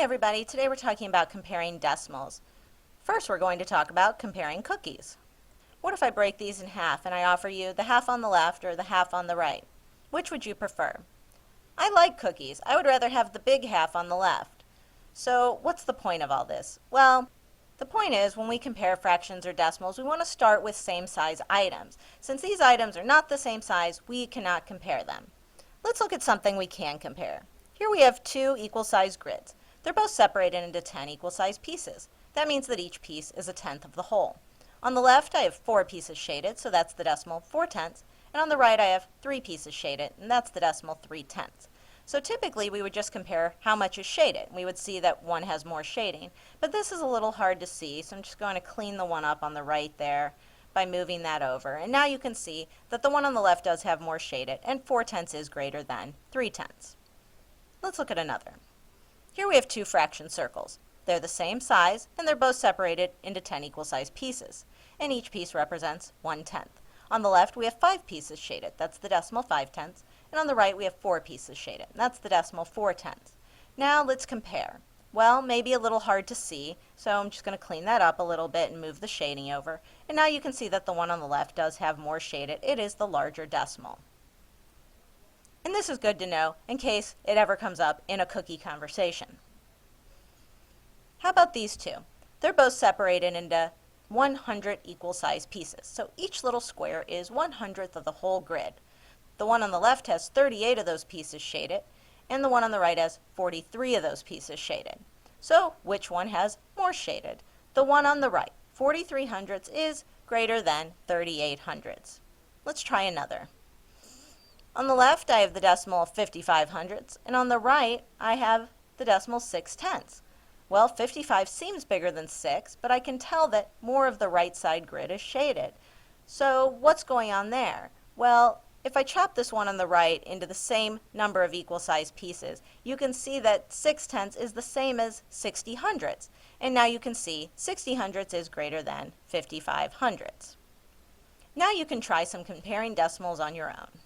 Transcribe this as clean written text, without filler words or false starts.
everybody, today we're talking about comparing decimals. First we're going to talk about comparing cookies. What if I break these in half and I offer you the half on the left or the half on the right? Which would you prefer? I like cookies. I would rather have the big half on the left. So what's the point of all this? Well, the point is when we compare fractions or decimals, we want to start with same size items. Since these items are not the same size, we cannot compare them. Let's look at something we can compare. Here we have two equal size grids. They're both separated into 10 equal size pieces. That means that each piece is a tenth of the whole. On the left I have 4 pieces shaded, so that's the decimal 4/10, and on the right I have 3 pieces shaded, and that's the decimal 3/10. So typically we would just compare how much is shaded. We would see that one has more shading, but this is a little hard to see, so I'm just going to clean the one up on the right there by moving that over. And now you can see that the one on the left does have more shaded, and 4/10 is greater than 3/10. Let's look at another. Here we have two fraction circles. They're the same size, and they're both separated into 10 equal size pieces, and each piece represents 1/10. On the left we have 5 pieces shaded, that's the decimal 5/10, and on the right we have 4 pieces shaded, and that's the decimal 4/10. Now let's compare. Well, maybe a little hard to see, so I'm just going to clean that up a little bit and move the shading over, and now you can see that the one on the left does have more shaded. It is the larger decimal. And this is good to know in case it ever comes up in a cookie conversation. How about these two? They're both separated into 100 equal size pieces. So each little square is 1/100th of the whole grid. The one on the left has 38 of those pieces shaded, and the one on the right has 43 of those pieces shaded. So which one has more shaded? The one on the right, 43 hundredths, is greater than 38 hundredths. Let's try another. On the left I have the decimal 55 hundredths, and on the right I have the decimal 6/10. Well, 55 seems bigger than 6, but I can tell that more of the right side grid is shaded. So what's going on there? Well, if I chop this one on the right into the same number of equal size pieces, you can see that 6/10 is the same as 60 hundredths. And now you can see 60 hundredths is greater than 55 hundredths. Now you can try some comparing decimals on your own.